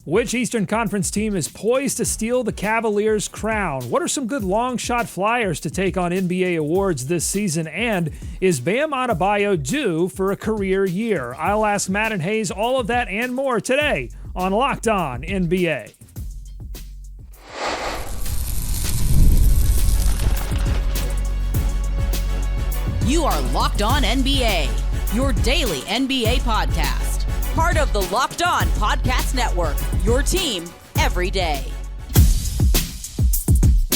Which Eastern Conference team is poised to steal the Cavaliers' crown? What are some good long shot flyers to take on NBA awards this season? And is Bam Adebayo due for a career year? I'll ask Matt and Hayes all of that and more today on Locked On NBA. You are Locked On NBA, your daily NBA podcast. Part of the Locked On Podcast Network, your team every day.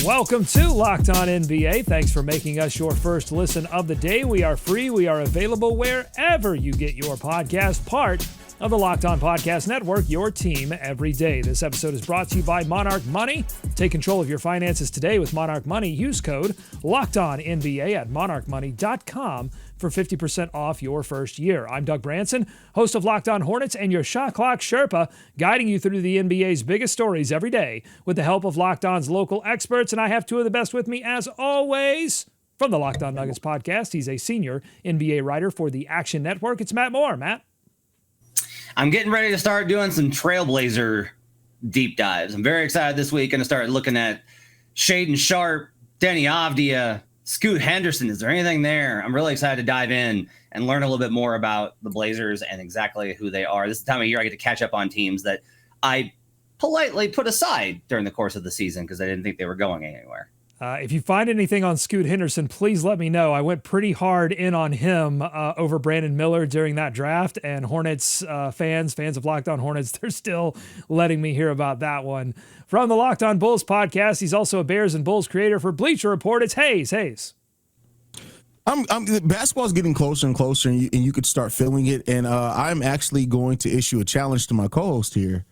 Welcome to Locked On NBA. Thanks for making us your first listen of the day. We are free. We are available wherever you get your podcast. Part of the Locked On Podcast Network, your team every day. This episode is brought to you by Monarch Money. Take control of your finances today with Monarch Money. Use code LOCKEDONNBA at monarchmoney.com for 50% off your first year. I'm Doug Branson, host of Locked On Hornets and your Shot Clock Sherpa, guiding you through the NBA's biggest stories every day with the help of Locked On's local experts. And I have two of the best with me, as always, from the Locked On Nuggets podcast. He's a senior NBA writer for the Action Network. It's Matt Moore. Matt? I'm getting ready to start doing some Trailblazer deep dives. I'm very excited this week. Going to start looking at Shaedon Sharpe, Denny Avdia, Scoot Henderson. Is there anything there? I'm really excited to dive in and learn a little bit more about the Blazers and exactly who they are. This is the time of year I get to catch up on teams that I politely put aside during the course of the season because I didn't think they were going anywhere. If you find anything on Scoot Henderson, please let me know. I went pretty hard in on him over Brandon Miller during that draft, and Hornets fans of Locked On Hornets, they're still letting me hear about that one. From the Locked On Bulls podcast, he's also a Bears and Bulls creator for Bleacher Report. It's Hayes. Basketball's getting closer and closer, and you could start feeling it. And I'm actually going to issue a challenge to my co-host here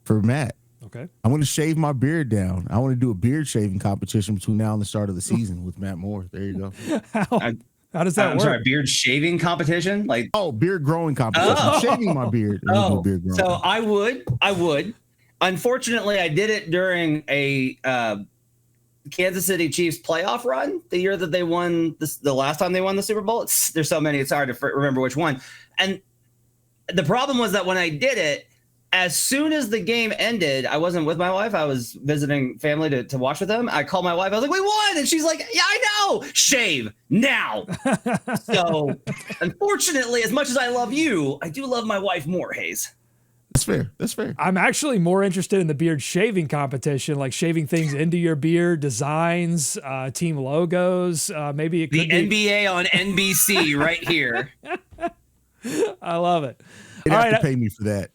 for Matt. Okay. I want to shave my beard down. I want to do a beard shaving competition between now and the start of the season with Matt Moore. There you go. How does that work? I'm sorry, beard shaving competition? Beard growing competition. Oh. Shaving my beard. Beard growing. So I would. Unfortunately, I did it during a Kansas City Chiefs playoff run, the year that they won the last time they won the Super Bowl. There's so many, it's hard to remember which one. And the problem was that when I did it, as soon as the game ended, I wasn't with my wife. I was visiting family to watch with them. I called my wife. I was like, we won. And she's like, yeah, I know. Shave now. So unfortunately, as much as I love you, I do love my wife more, Hayes. That's fair. I'm actually more interested in the beard shaving competition, like shaving things into your beard, designs, team logos. Maybe it could be NBA on NBC right here. I love it. You'd have to pay me for that.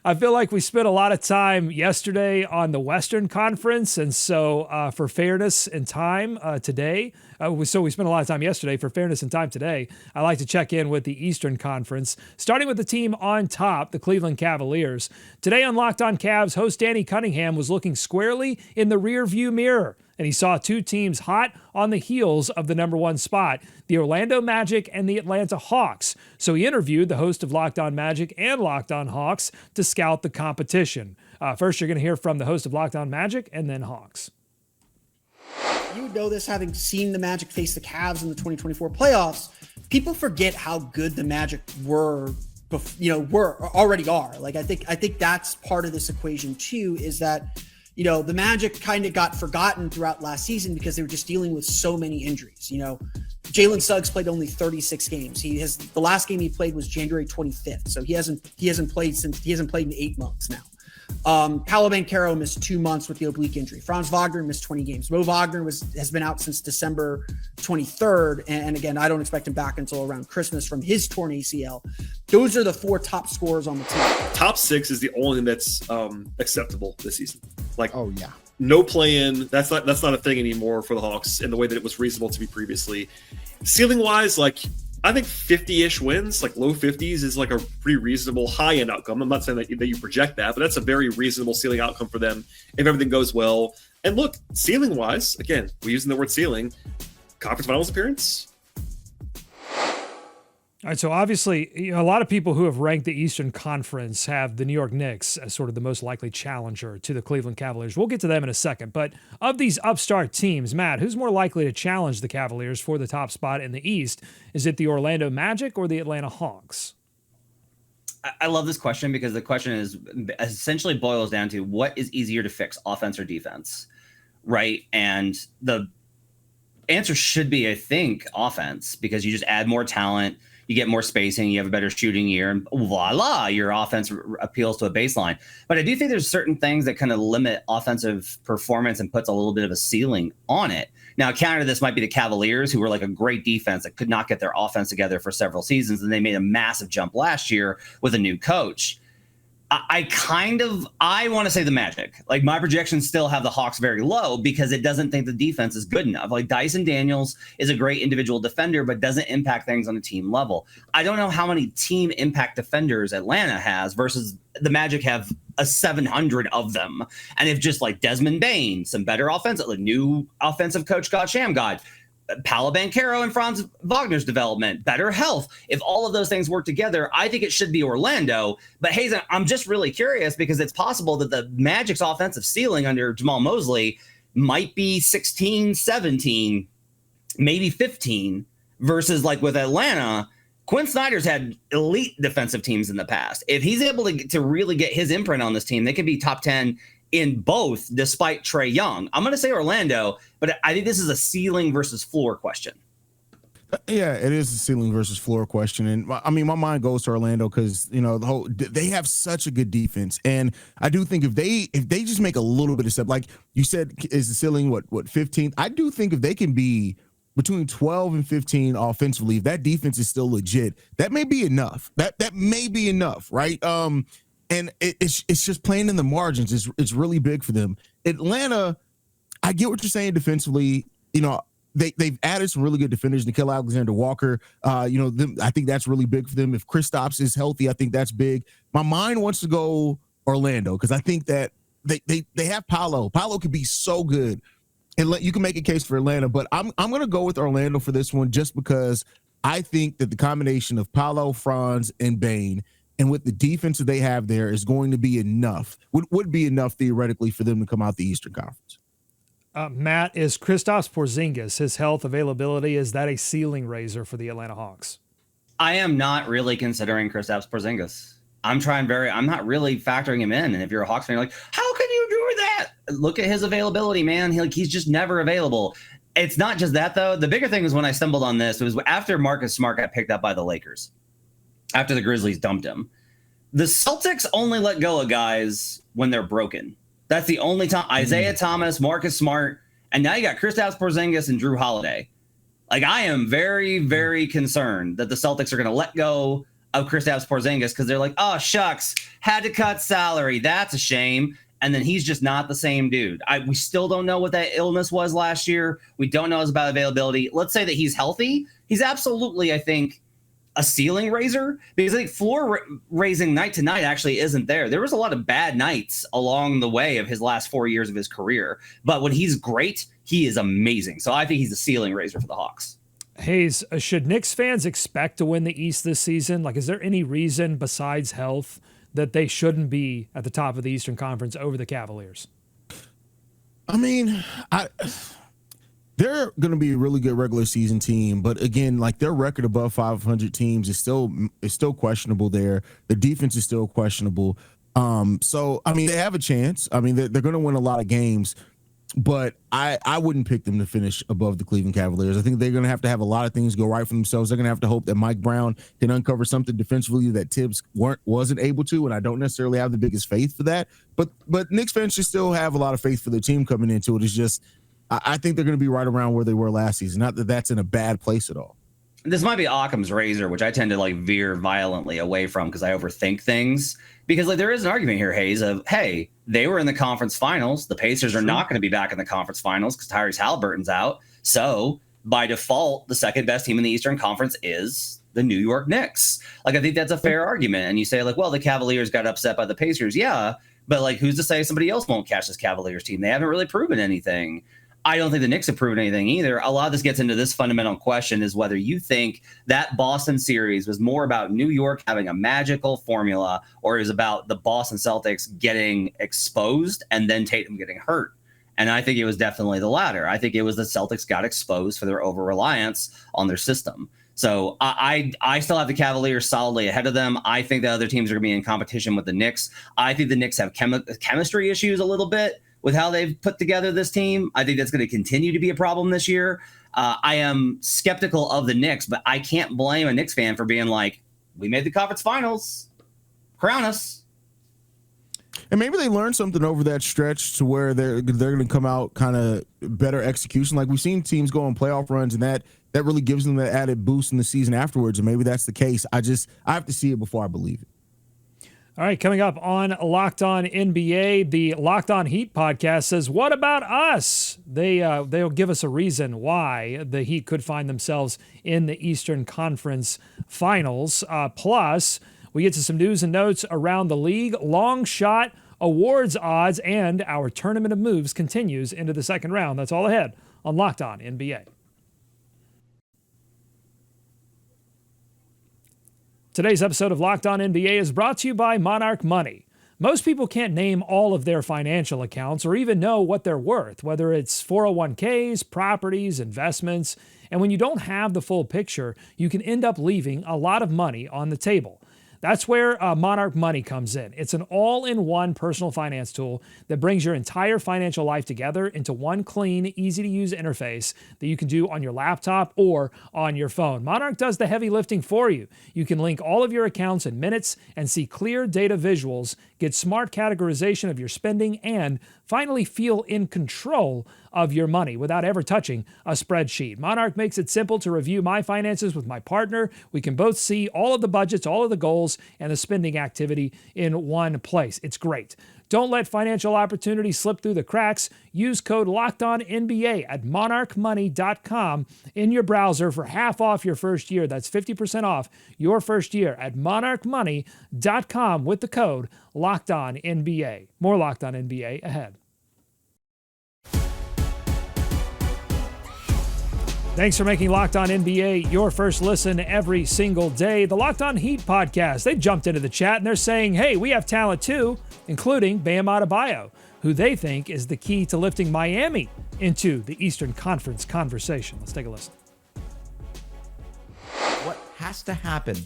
I feel like we spent a lot of time yesterday on the Western Conference, and so for fairness and time today, we spent a lot of time yesterday. For fairness and time today, I like to check in with the Eastern Conference, starting with the team on top, the Cleveland Cavaliers. Today on Locked On Cavs, host Danny Cunningham was looking squarely in the rearview mirror, and he saw two teams hot on the heels of the number one spot, the Orlando Magic and the Atlanta Hawks. So he interviewed the host of Locked On Magic and Locked On Hawks to scout the competition. First, you're going to hear from the host of Locked On Magic and then Hawks. You would know this having seen the Magic face the Cavs in the 2024 playoffs. People forget how good the Magic already are. Like, I think that's part of this equation too, is that the Magic kind of got forgotten throughout last season because they were just dealing with so many injuries. Jalen Suggs played only 36 games. The last game he played was January 25th. So he hasn't played in 8 months now. Paolo Banchero missed 2 months with the oblique injury. Franz Wagner missed 20 games. Mo Wagner has been out since December 23rd. And again, I don't expect him back until around Christmas from his torn ACL. Those are the four top scorers on the team. Top six is the only thing that's acceptable this season. Oh yeah. No play-in. That's not a thing anymore for the Hawks in the way that it was reasonable to be previously. Ceiling-wise, I think 50-ish wins, low 50s, is a pretty reasonable high-end outcome. I'm not saying that you project that, but that's a very reasonable ceiling outcome for them if everything goes well. And look, ceiling-wise, again, we're using the word ceiling, conference finals appearance. All right, so obviously, a lot of people who have ranked the Eastern Conference have the New York Knicks as sort of the most likely challenger to the Cleveland Cavaliers. We'll get to them in a second. But of these upstart teams, Matt, who's more likely to challenge the Cavaliers for the top spot in the East? Is it the Orlando Magic or the Atlanta Hawks? I love this question because the question is essentially boils down to what is easier to fix, offense or defense, right? And the answer should be, I think, offense, because you just add more talent, you get more spacing, you have a better shooting year, and voila, your offense appeals to a baseline. But I do think there's certain things that kind of limit offensive performance and puts a little bit of a ceiling on it. Now, counter to this might be the Cavaliers, who were like a great defense that could not get their offense together for several seasons, and they made a massive jump last year with a new coach. I want to say the Magic. Like, my projections still have the Hawks very low because it doesn't think the defense is good enough. Like, Dyson Daniels is a great individual defender, but doesn't impact things on a team level. I don't know how many team impact defenders Atlanta has versus the Magic have a 700 of them. And if just like Desmond Bane, some better offensive, a new offensive coach, God Shammgod, Paolo Banchero and Franz Wagner's development, better health. If all of those things work together, I think it should be Orlando. But Hayes, I'm just really curious because it's possible that the Magic's offensive ceiling under Jamal Mosley might be 16, 17, maybe 15 versus like with Atlanta. Quinn Snyder's had elite defensive teams in the past. If he's able to really get his imprint on this team, they could be top 10 in both, despite Trae Young. I'm going to say Orlando, but I think this is a ceiling versus floor question. Yeah, it is a ceiling versus floor question. And I mean, my mind goes to Orlando because, you know, they have such a good defense. And I do think if they just make a little bit of step, like you said, is the ceiling, what 15? I do think if they can be between 12 and 15 offensively, if that defense is still legit, that may be enough. That may be enough, right? And it's just playing in the margins. It's really big for them. Atlanta, I get what you're saying defensively. You know, they've added some really good defenders. Nickeil Alexander-Walker, I think that's really big for them. If Kristaps is healthy, I think that's big. My mind wants to go Orlando because I think that they have Paolo. Paolo could be so good, and you can make a case for Atlanta. But I'm going to go with Orlando for this one just because I think that the combination of Paolo, Franz, and Bane, and with the defense that they have there, is going to be enough, would be enough theoretically for them to come out the Eastern Conference. Matt, is Kristaps Porzingis, his health availability, is that a ceiling raiser for the Atlanta Hawks? I am not really considering Kristaps Porzingis. I'm not really factoring him in. And if you're a Hawks fan, you're like, how can you do that? Look at his availability, man. He's just never available. It's not just that, though. The bigger thing was when I stumbled on this, it was after Marcus Smart got picked up by the Lakers, after the Grizzlies dumped him. The Celtics only let go of guys when they're broken. That's the only time. Isaiah Thomas, Marcus Smart, and now you got Kristaps Porzingis and Drew Holiday. Like, I am very, very concerned that the Celtics are going to let go of Kristaps Porzingis because they're like, oh, shucks, had to cut salary. That's a shame. And then he's just not the same dude. We still don't know what that illness was last year. We don't know about availability. Let's say that he's healthy. He's absolutely, I think, a ceiling raiser, because I think floor raising night to night actually isn't there. There was a lot of bad nights along the way of his last 4 years of his career. But when he's great, he is amazing. So I think he's a ceiling raiser for the Hawks. Hayes, should Knicks fans expect to win the East this season? Like, is there any reason besides health that they shouldn't be at the top of the Eastern Conference over the Cavaliers? I mean, they're going to be a really good regular season team, but again, like, their record above 500 teams is still questionable there. The defense is still questionable. So, I mean, they have a chance. I mean, they're going to win a lot of games, but I wouldn't pick them to finish above the Cleveland Cavaliers. I think they're going to have a lot of things go right for themselves. They're going to have to hope that Mike Brown can uncover something defensively that Tibbs wasn't able to, and I don't necessarily have the biggest faith for that. But Knicks fans should still have a lot of faith for their team coming into it. It's just, I think they're going to be right around where they were last season. Not that that's in a bad place at all. This might be Occam's razor, which I tend to like veer violently away from because I overthink things. Because like there is an argument here, Hayes, of, hey, they were in the conference finals. The Pacers are not going to be back in the conference finals because Tyrese Halliburton's out. So by default, the second best team in the Eastern Conference is the New York Knicks. Like, I think that's a fair argument. And you say like, well, the Cavaliers got upset by the Pacers. Yeah. But like, who's to say somebody else won't catch this Cavaliers team? They haven't really proven anything. I don't think the Knicks have proven anything either. A lot of this gets into this fundamental question is whether you think that Boston series was more about New York having a magical formula or is about the Boston Celtics getting exposed and then Tatum getting hurt. And I think it was definitely the latter. I think it was the Celtics got exposed for their over-reliance on their system. So I still have the Cavaliers solidly ahead of them. I think the other teams are going to be in competition with the Knicks. I think the Knicks have chemistry issues a little bit with how they've put together this team. I think that's going to continue to be a problem this year. I am skeptical of the Knicks, but I can't blame a Knicks fan for being like, we made the conference finals. Crown us. And maybe they learned something over that stretch to where they're going to come out kind of better execution. Like we've seen teams go on playoff runs, and that really gives them the added boost in the season afterwards. And maybe that's the case. I have to see it before I believe it. All right, coming up on Locked On NBA, the Locked On Heat podcast says, what about us? They'll give us a reason why the Heat could find themselves in the Eastern Conference Finals. Plus, we get to some news and notes around the league, Longshot awards odds, and our tournament of moves continues into the second round. That's all ahead on Locked On NBA. Today's episode of Locked On NBA is brought to you by Monarch Money. Most people can't name all of their financial accounts or even know what they're worth, whether it's 401ks, properties, investments. And when you don't have the full picture, you can end up leaving a lot of money on the table. That's where Monarch Money comes in. It's an all-in-one personal finance tool that brings your entire financial life together into one clean, easy-to-use interface that you can do on your laptop or on your phone. Monarch does the heavy lifting for you. You can link all of your accounts in minutes and see clear data visuals, get smart categorization of your spending, and finally feel in control of your money without ever touching a spreadsheet. Monarch makes it simple to review my finances with my partner. We can both see all of the budgets, all of the goals, and the spending activity in one place. It's great. Don't let financial opportunities slip through the cracks. Use code LOCKEDONNBA at monarchmoney.com in your browser for half off your first year. That's 50% off your first year at monarchmoney.com with the code LOCKEDONNBA. More Locked On NBA ahead. Thanks for making Locked On NBA your first listen every single day. The Locked On Heat podcast, they jumped into the chat and they're saying, hey, we have talent too, including Bam Adebayo, who they think is the key to lifting Miami into the Eastern Conference conversation. Let's take a listen. What has to happen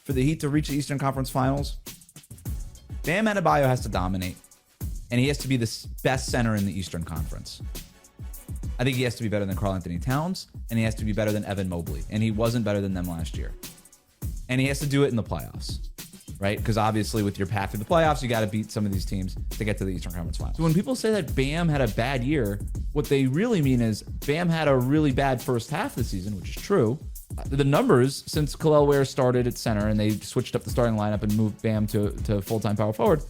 for the Heat to reach the Eastern Conference Finals? Bam Adebayo has to dominate, and he has to be the best center in the Eastern Conference. I think he has to be better than Karl-Anthony Towns, and he has to be better than Evan Mobley, and he wasn't better than them last year. And he has to do it in the playoffs, right? Because obviously with your path to the playoffs, you got to beat some of these teams to get to the Eastern Conference Finals. So when people say that Bam had a bad year, what they really mean is Bam had a really bad first half of the season, which is true. The numbers, since Kel'el Ware started at center and they switched up the starting lineup and moved Bam to full-time power forward.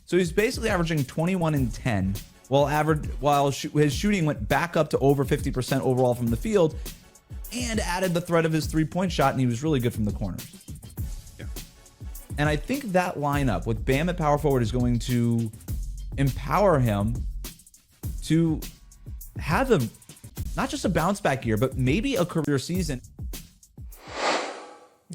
So he's basically averaging 21 and 10, while his shooting went back up to over 50% overall from the field and added the threat of his three-point shot, and he was really good from the corners. Yeah. And I think that lineup with Bam at power forward is going to empower him to have not just a bounce-back year, but maybe a career season.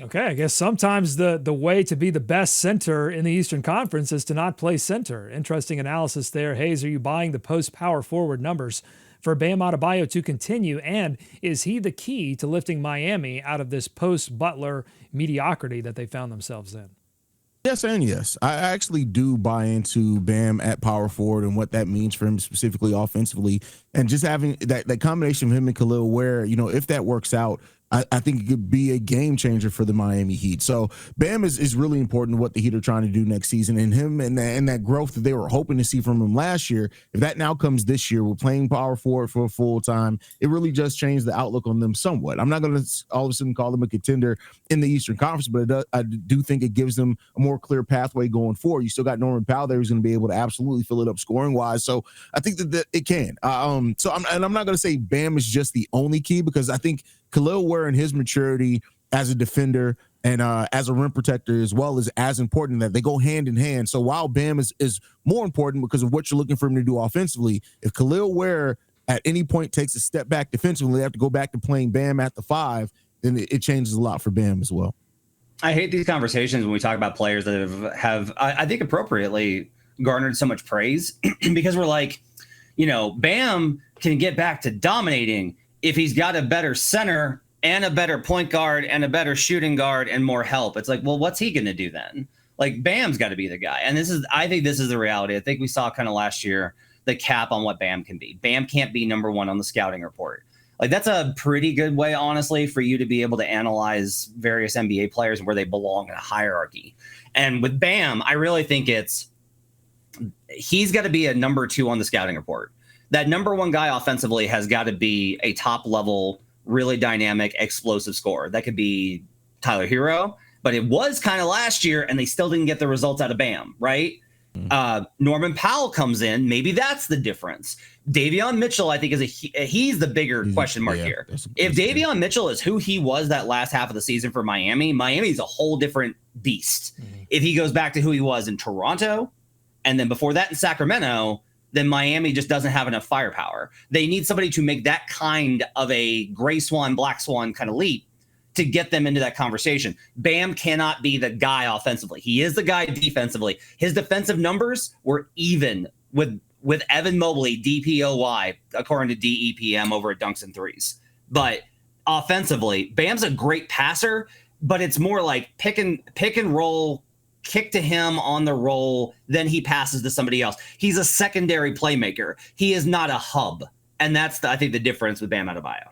Okay, I guess sometimes the way to be the best center in the Eastern Conference is to not play center. Interesting analysis there. Hayes, are you buying the post-power forward numbers for Bam Adebayo to continue? And is he the key to lifting Miami out of this post-Butler mediocrity that they found themselves in? Yes and yes. I actually do buy into Bam at power forward and what that means for him specifically offensively. And just having that combination of him and Kel'el Ware, if that works out, I think it could be a game changer for the Miami Heat. So Bam is really important to what the Heat are trying to do next season, and him and that growth that they were hoping to see from him last year. If that now comes this year, we're playing power forward for a full time. It really just changed the outlook on them somewhat. I'm not going to all of a sudden call them a contender in the Eastern Conference, but I do think it gives them a more clear pathway going forward. You still got Norman Powell there who's going to be able to absolutely fill it up scoring wise. So I think that it can. I'm not going to say Bam is just the only key, because I think Kel'el Ware and his maturity as a defender and as a rim protector as important, that they go hand in hand. So while Bam is more important because of what you're looking for him to do offensively, if Kel'el Ware at any point takes a step back defensively, they have to go back to playing Bam at the 5, then it changes a lot for Bam as well. I hate these conversations when we talk about players that have I think appropriately garnered so much praise because we're like, Bam can get back to dominating if he's got a better center and a better point guard and a better shooting guard and more help. It's like, well, what's he going to do then? Like, Bam's got to be the guy. And I think this is the reality. I think we saw kind of last year the cap on what Bam can be. Bam can't be number one on the scouting report. Like, that's a pretty good way, honestly, for you to be able to analyze various NBA players and where they belong in a hierarchy. And with Bam, I really think he's got to be a number 2 on the scouting report. That number 1 guy offensively has got to be a top level, really dynamic, explosive scorer. That could be Tyler Hero, but it was kind of last year, and they still didn't get the results out of Bam, right? Norman Powell comes in. Maybe that's the difference. Davion Mitchell, I think, he's the bigger question mark here. If Davion Mitchell is who he was that last half of the season for Miami's a whole different beast. If he goes back to who he was in Toronto, and then before that in Sacramento, then Miami just doesn't have enough firepower. They need somebody to make that kind of a gray swan, black swan kind of leap to get them into that conversation. Bam cannot be the guy offensively. He is the guy defensively. His defensive numbers were even with Evan Mobley, DPOY, according to DEPM over at Dunks and Threes. But offensively, Bam's a great passer, but it's more like pick and roll, kick to him on the roll, then he passes to somebody else. He's a secondary playmaker. He is not a hub. And that's, I think, the difference with Bam Adebayo.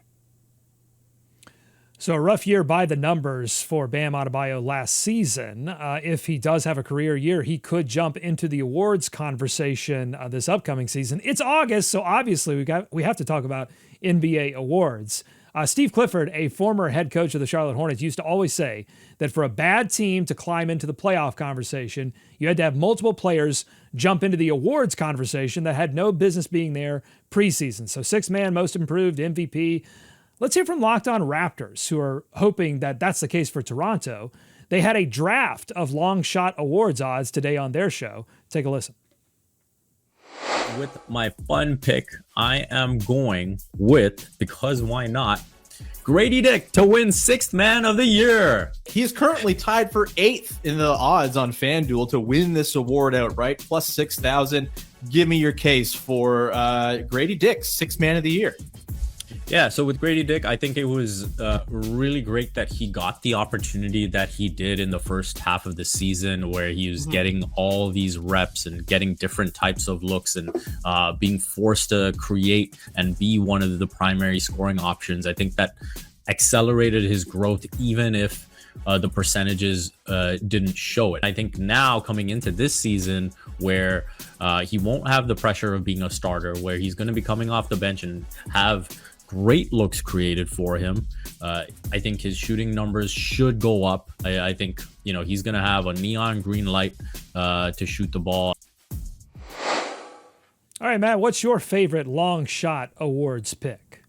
So a rough year by the numbers for Bam Adebayo last season. If he does have a career year, he could jump into the awards conversation this upcoming season. It's August, so obviously we have to talk about NBA awards. Steve Clifford, a former head coach of the Charlotte Hornets, used to always say that for a bad team to climb into the playoff conversation, you had to have multiple players jump into the awards conversation that had no business being there preseason. So 6-man most improved, MVP. Let's hear from Locked On Raptors, who are hoping that that's the case for Toronto. They had a draft of Longshot awards odds today on their show. Take a listen. With my fun pick, I am going with, because why not, Grady Dick to win 6th Man of the Year. He is currently tied for 8th in the odds on FanDuel to win this award outright, plus 6,000. Give me your case for Grady Dick, 6th Man of the Year. Yeah, so with Grady Dick, I think it was really great that he got the opportunity that he did in the first half of the season, where he was getting all these reps and getting different types of looks and being forced to create and be one of the primary scoring options. I think that accelerated his growth, even if the percentages didn't show it. I think now coming into this season, where he won't have the pressure of being a starter, where he's going to be coming off the bench and have great looks created for him. I think his shooting numbers should go up. I think, he's going to have a neon green light to shoot the ball. All right, Matt, what's your favorite long shot awards pick?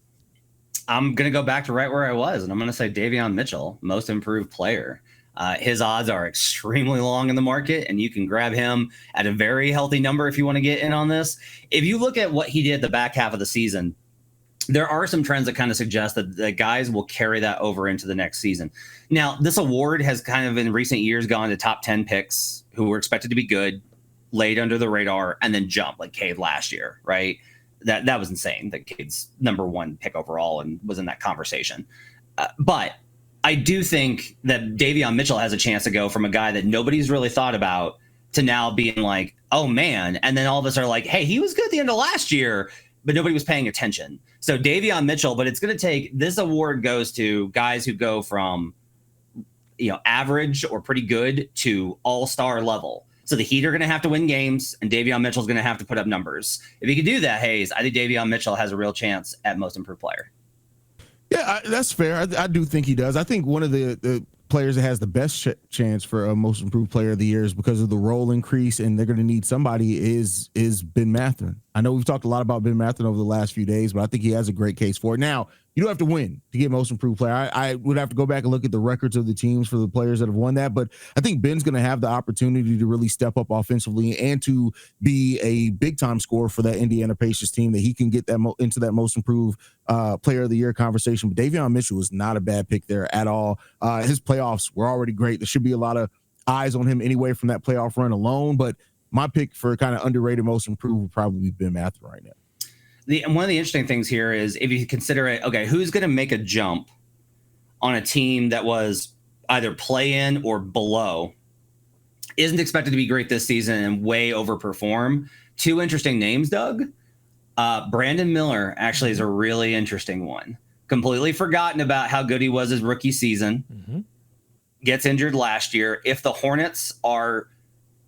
I'm going to go back to right where I was, and I'm going to say Davion Mitchell, most improved player. His odds are extremely long in the market, and you can grab him at a very healthy number if you want to get in on this. If you look at what he did the back half of the season, there are some trends that kind of suggest that the guys will carry that over into the next season. Now, this award has kind of in recent years gone to top 10 picks who were expected to be good, laid under the radar, and then jump, like Cade last year, right? That was insane. That Cade's number 1 pick overall and was in that conversation. But I do think that Davion Mitchell has a chance to go from a guy that nobody's really thought about to now being like, oh man. And then all of us are like, hey, he was good at the end of last year, but nobody was paying attention. So Davion Mitchell, but it's going to take, this award goes to guys who go from, average or pretty good to all-star level. So the Heat are going to have to win games, and Davion Mitchell's going to have to put up numbers. If he can do that, Hayes, I think Davion Mitchell has a real chance at most improved player. Yeah, that's fair. I do think he does. I think one of the players that has the best chance for a most improved player of the year is because of the role increase, and they're going to need somebody is Ben Mathurin. I know we've talked a lot about Ben Mathurin over the last few days, but I think he has a great case for it. Now, you don't have to win to get most improved player. I would have to go back and look at the records of the teams for the players that have won that, but I think Ben's going to have the opportunity to really step up offensively and to be a big-time scorer for that Indiana Pacers team, that he can get that into that most improved player of the year conversation. But Davion Mitchell is not a bad pick there at all. His playoffs were already great. There should be a lot of eyes on him anyway from that playoff run alone, but my pick for kind of underrated most improved would probably be Ben Mathurin right now. And one of the interesting things here is if you consider it, okay, who's going to make a jump on a team that was either play-in or below isn't expected to be great this season and way overperform. Two interesting names, Doug. Brandon Miller actually is a really interesting one. Completely forgotten about how good he was his rookie season. Gets injured last year. If the Hornets are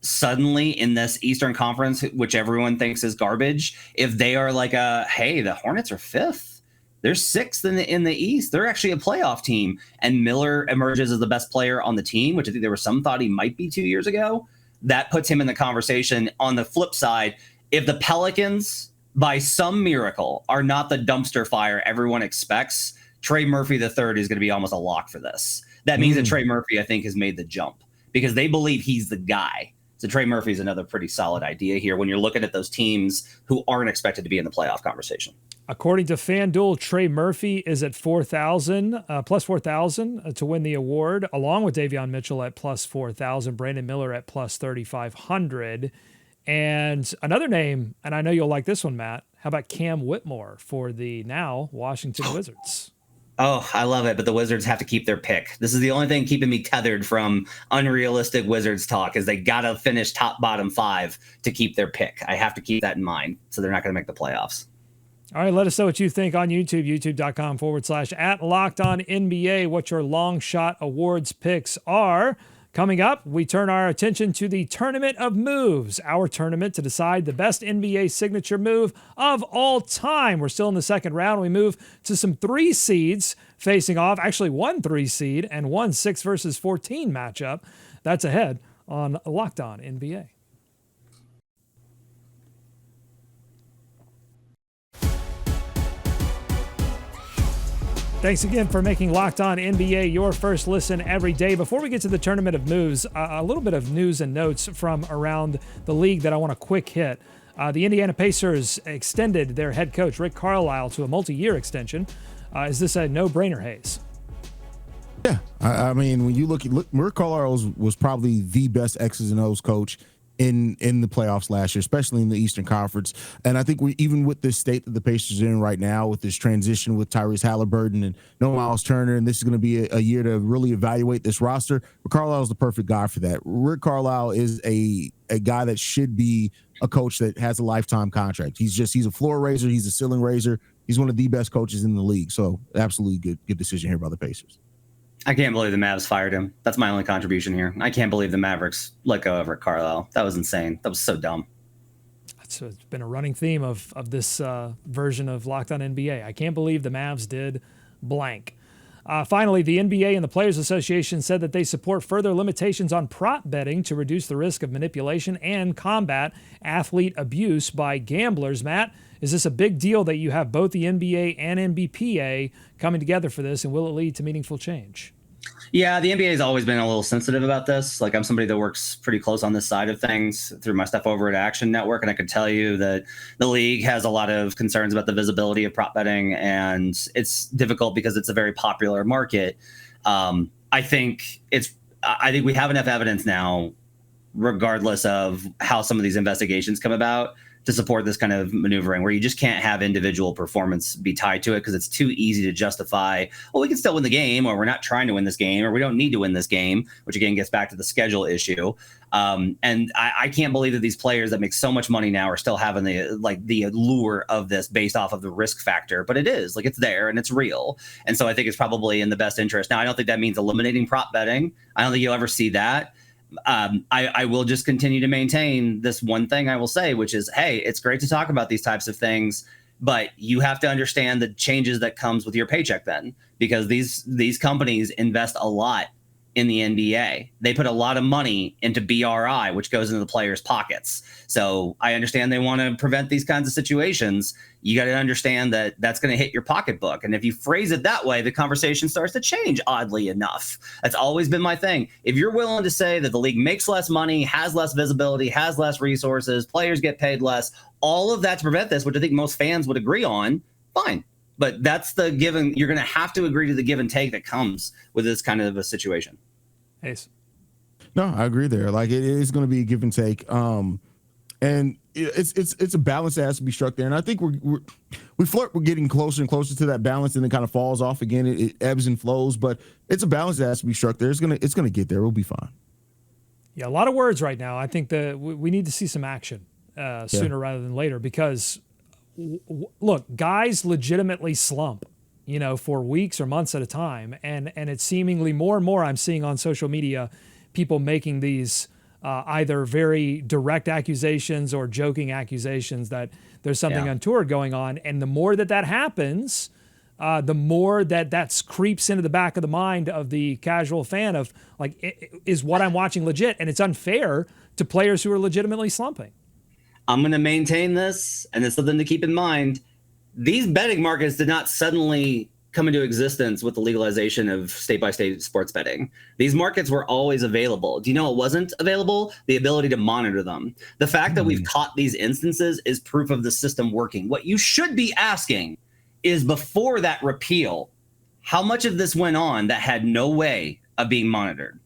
suddenly in this Eastern Conference, which everyone thinks is garbage, if they are like hey, the Hornets are fifth, they're sixth in the East, they're actually a playoff team, and Miller emerges as the best player on the team, which I think there was some thought he might be 2 years ago, that puts him in the conversation. On the flip side, if the Pelicans, by some miracle, are not the dumpster fire everyone expects, Trey Murphy III is going to be almost a lock for this. That means that Trey Murphy, I think, has made the jump because they believe he's the guy. So Trey Murphy is another pretty solid idea here when you're looking at those teams who aren't expected to be in the playoff conversation. According to FanDuel, Trey Murphy is at 4,000, plus 4,000 to win the award, along with Davion Mitchell at plus 4,000, Brandon Miller at plus 3,500. And another name, and I know you'll like this one, Matt. How about Cam Whitmore for the now Washington Wizards? Oh, I love it, but the Wizards have to keep their pick. This is the only thing keeping me tethered from unrealistic Wizards talk is they got to finish top bottom five to keep their pick. I have to keep that in mind, so they're not going to make the playoffs. All right, let us know what you think on YouTube, youtube.com/@LockedOnNBA, what your long shot awards picks are. Coming up, we turn our attention to the Tournament of Moves, our tournament to decide the best NBA signature move of all time. We're still in the second round. We move to some 3 seeds facing off, actually 1 3 seed and 1 6 versus 14 matchup. That's ahead on Locked On NBA. Thanks again for making Locked On NBA your first listen every day. Before we get to the Tournament of Moves, a little bit of news and notes from around the league that I want to quick hit. The Indiana Pacers extended their head coach, Rick Carlisle, to a multi-year extension. Is this a no-brainer, Hayes? Yeah. I mean, when you look, Rick Carlisle was probably the best X's and O's coach in the playoffs last year, especially in the Eastern Conference. And I think even with this state that the Pacers are in right now, with this transition with Tyrese Halliburton and no Miles Turner, and this is going to be a year to really evaluate this roster, Rick Carlisle is the perfect guy for that. Rick Carlisle is a guy that should be a coach that has a lifetime contract. He's a floor raiser. He's a ceiling raiser. He's one of the best coaches in the league. So absolutely good decision here by the Pacers. I can't believe the Mavs fired him. That's my only contribution here. I can't believe the Mavericks let go of Rick Carlisle. That was insane. That was so dumb. It's been a running theme of this version of Locked On NBA. I can't believe the Mavs did blank. Finally, the NBA and the Players Association said that they support further limitations on prop betting to reduce the risk of manipulation and combat athlete abuse by gamblers. Matt, is this a big deal that you have both the NBA and NBPA coming together for this, and will it lead to meaningful change? Yeah, the NBA has always been a little sensitive about this. Like, I'm somebody that works pretty close on this side of things through my stuff over at Action Network, and I could tell you that the league has a lot of concerns about the visibility of prop betting, and it's difficult because it's a very popular market. I think we have enough evidence now, regardless of how some of these investigations come about, to support this kind of maneuvering where you just can't have individual performance be tied to it because it's too easy to justify, well, we can still win the game, or we're not trying to win this game, or we don't need to win this game, which again gets back to the schedule issue. And I can't believe that these players that make so much money now are still having the allure of this based off of the risk factor, but it is like, it's there and it's real. And so I think it's probably in the best interest. Now, I don't think that means eliminating prop betting. I don't think you'll ever see that. I will just continue to maintain this one thing I will say, which is, hey, it's great to talk about these types of things, but you have to understand the changes that comes with your paycheck then, because these companies invest a lot in the NBA. They put a lot of money into BRI, which goes into the players' pockets. So I understand they want to prevent these kinds of situations. You got to understand that that's going to hit your pocketbook. And if you phrase it that way, the conversation starts to change, oddly enough. That's always been my thing. If you're willing to say that the league makes less money, has less visibility, has less resources, players get paid less, all of that to prevent this, which I think most fans would agree on, fine. But that's the given. You're going to have to agree to the give and take that comes with this kind of a situation. Ace. No, I agree there. Like, it is going to be a give and take. And it's a balance that has to be struck there. And I think we flirt with getting closer and closer to that balance, and it kind of falls off again. It ebbs and flows, but it's a balance that has to be struck there. It's gonna get there. We'll be fine. Yeah, a lot of words right now. I think that we need to see some action sooner rather than later, because look, guys legitimately slump, for weeks or months at a time, and it's seemingly more and more I'm seeing on social media people making these either very direct accusations or joking accusations that there's something untoward going on. And the more that happens, the more that creeps into the back of the mind of the casual fan of like, is what I'm watching legit? And it's unfair to players who are legitimately slumping. I'm going to maintain this, and it's something to keep in mind. These betting markets did not suddenly come into existence with the legalization of state-by-state sports betting. These markets were always available. Do you know what wasn't available? The ability to monitor them. The fact that we've caught these instances is proof of the system working. What you should be asking is, before that repeal, how much of this went on that had no way of being monitored?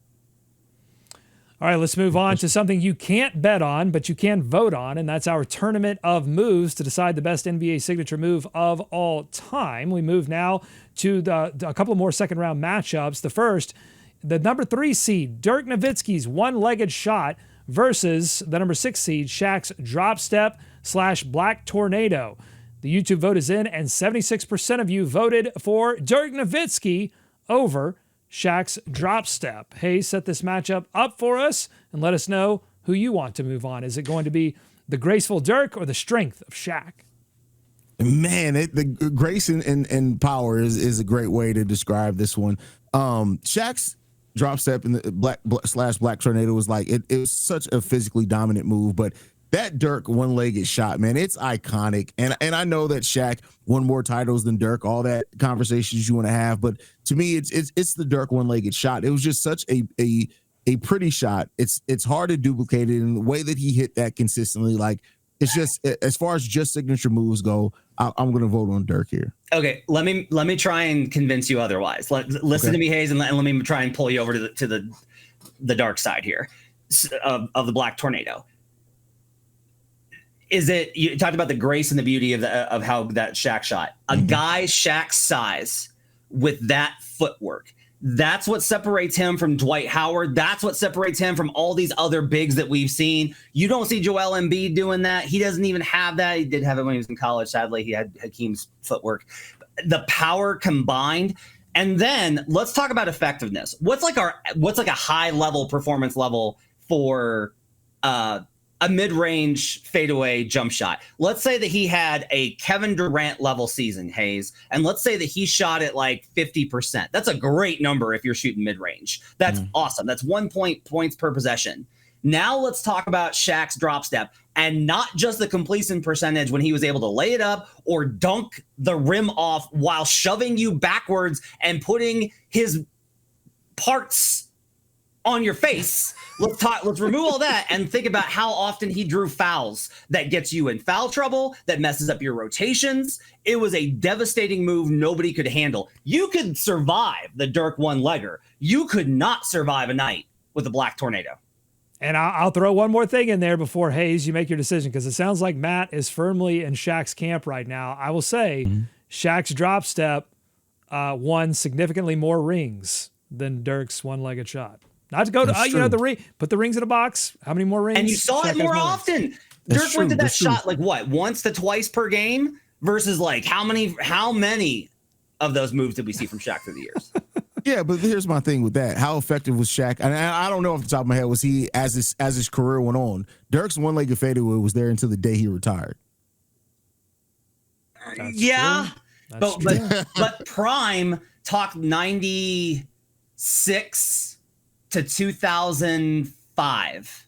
All right, let's move on to something you can't bet on, but you can vote on, and that's our tournament of moves to decide the best NBA signature move of all time. We move now to a couple of more second-round matchups. The first, the number 3 seed, Dirk Nowitzki's one-legged shot versus the number 6 seed, Shaq's drop step / black tornado. The YouTube vote is in, and 76% of you voted for Dirk Nowitzki over Shaq's drop step. Hayes, set this matchup up for us and let us know who you want to move on. Is it going to be the graceful Dirk or the strength of Shaq? Man, the grace and power is a great way to describe this one. Shaq's drop step in the black tornado was like, it was such a physically dominant move, but that Dirk one-legged shot, man, it's iconic. And I know that Shaq won more titles than Dirk, all that conversations you want to have, but to me, it's the Dirk one-legged shot. It was just such a pretty shot. It's hard to duplicate it, in the way that he hit that consistently. Like, it's just, as far as just signature moves go, I'm going to vote on Dirk here. Okay, let me try and convince you otherwise. Listen to me, Hayes, and let me try and pull you over to the dark side here of the black tornado. Is it, you talked about the grace and the beauty of how that Shaq shot. A guy Shaq's size with that footwork, that's what separates him from Dwight Howard. That's what separates him from all these other bigs that we've seen. You don't see Joel Embiid doing that. He doesn't even have that. He did have it when he was in college. Sadly, he had Hakeem's footwork. The power combined. And then let's talk about effectiveness. What's like a high level performance level for a mid-range fadeaway jump shot? Let's say that he had a Kevin Durant level season, Hayes, and let's say that he shot at like 50%. That's a great number if you're shooting mid-range. That's awesome. That's 1 points per possession. Now let's talk about Shaq's drop step, and not just the completion percentage when he was able to lay it up or dunk the rim off while shoving you backwards and putting his parts on your face. Let's remove all that and think about how often he drew fouls that gets you in foul trouble, that messes up your rotations. It was a devastating move nobody could handle. You could survive the Dirk one-legger. You could not survive a night with the black tornado. And I'll throw one more thing in there before, Hayes, you make your decision, because it sounds like Matt is firmly in Shaq's camp right now. I will say Shaq's drop step won significantly more rings than Dirk's one-legged shot. Not to go to, the ring, put the rings in a box. How many more rings? And you saw it more often. Dirk went to that shot like what, once to twice per game versus like how many of those moves did we see from Shaq through the years? Yeah, but here's my thing with that. How effective was Shaq? And I don't know off the top of my head, was he, as his career went on, Dirk's one-legged fadeaway was there until the day he retired. But Prime talked 96 to 2005.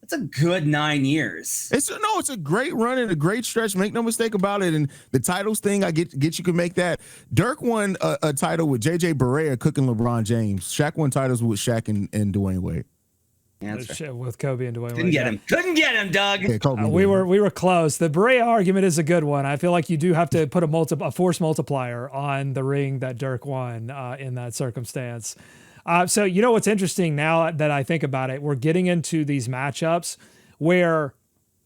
That's a good 9 years. It's a great run and a great stretch. Make no mistake about it. And the titles thing, I get you can make that. Dirk won a title with JJ Barea cooking LeBron James. Shaq won titles with Shaq and Dwayne Wade. Yeah, with Kobe and Dwayne Wade. Couldn't get him, Doug. Yeah, we were close. The Barea argument is a good one. I feel like you do have to put a force multiplier on the ring that Dirk won in that circumstance. So you know what's interesting now that I think about it, we're getting into these matchups where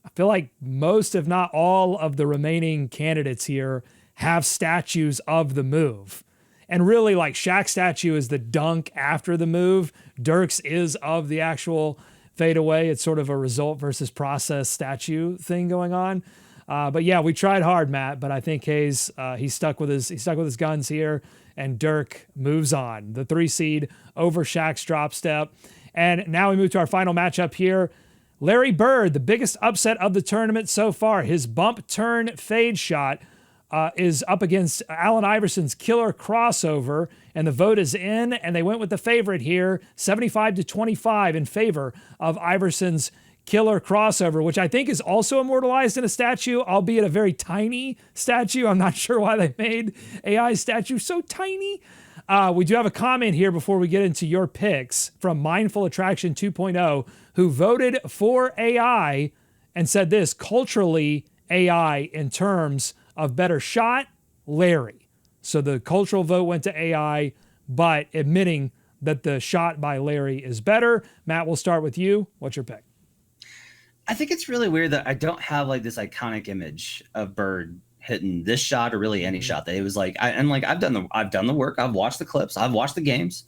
I feel like most, if not all, of the remaining candidates here have statues of the move. And really, like, Shaq's statue is the dunk after the move. Dirk's is of the actual fadeaway. It's sort of a result versus process statue thing going on. But yeah, we tried hard, Matt. But I think Hayes, he's stuck with his guns here, and Dirk moves on. The 3 seed over Shaq's drop step. And now we move to our final matchup here. Larry Bird, the biggest upset of the tournament so far. His bump turn fade shot is up against Allen Iverson's killer crossover, and the vote is in, and they went with the favorite here, 75-25 in favor of Iverson's killer crossover, which I think is also immortalized in a statue, albeit a very tiny statue. I'm not sure why they made AI's statue so tiny. We do have a comment here before we get into your picks from Mindful Attraction 2.0, who voted for AI and said this: culturally, AI in terms of better shot, Larry. So the cultural vote went to AI, but admitting that the shot by Larry is better. Matt, we'll start with you. What's your pick? I think it's really weird that I don't have like this iconic image of Bird hitting this shot or really any shot that it was like. I've done the work. I've watched the clips. I've watched the games,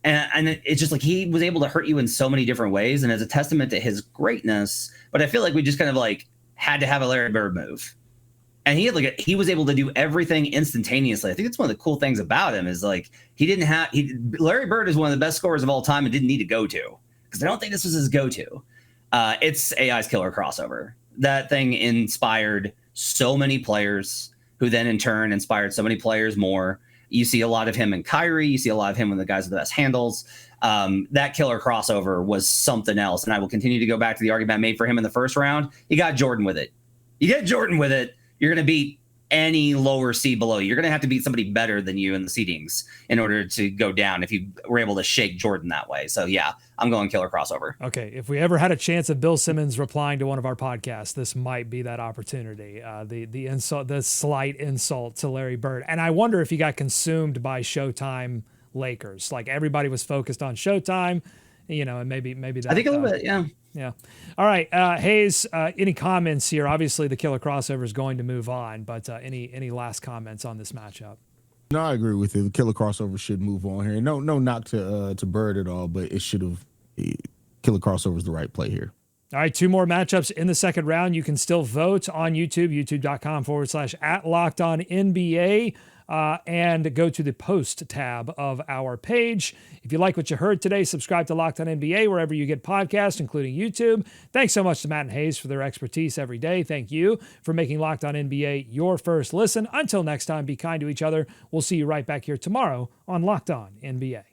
and it's just like he was able to hurt you in so many different ways, and as a testament to his greatness. But I feel like we just kind of like had to have a Larry Bird move. And he was able to do everything instantaneously. I think it's one of the cool things about him is like Larry Bird is one of the best scorers of all time and didn't need to go to, because I don't think this was his go-to. It's AI's killer crossover. That thing inspired so many players, who then in turn inspired so many players more. You see a lot of him in Kyrie. You see a lot of him when the guys with the best handles. That killer crossover was something else. And I will continue to go back to the argument I made for him in the first round. You got Jordan with it. You get Jordan with it, you're going to beat any lower seed below you. You're going to have to beat somebody better than you in the seedings in order to go down if you were able to shake Jordan that way. So yeah, I'm going killer crossover. Okay, if we ever had a chance of Bill Simmons replying to one of our podcasts, this might be that opportunity. The insult, the slight insult to Larry Bird. And I wonder if he got consumed by Showtime Lakers. Like, everybody was focused on Showtime, and maybe that. I think a little bit, yeah. Yeah. All right, Hayes, any comments here? Obviously, the killer crossover is going to move on, but any last comments on this matchup? No, I agree with you. The killer crossover should move on here. No knock to Bird at all, but it should have. Killer crossover is the right play here. All right, 2 more matchups in the second round. You can still vote on YouTube, youtube.com/@LockedOnNBA. And go to the post tab of our page. If you like what you heard today, subscribe to Locked On NBA wherever you get podcasts, including YouTube. Thanks so much to Matt and Hayes for their expertise every day. Thank you for making Locked On NBA your first listen. Until next time, be kind to each other. We'll see you right back here tomorrow on Locked On NBA.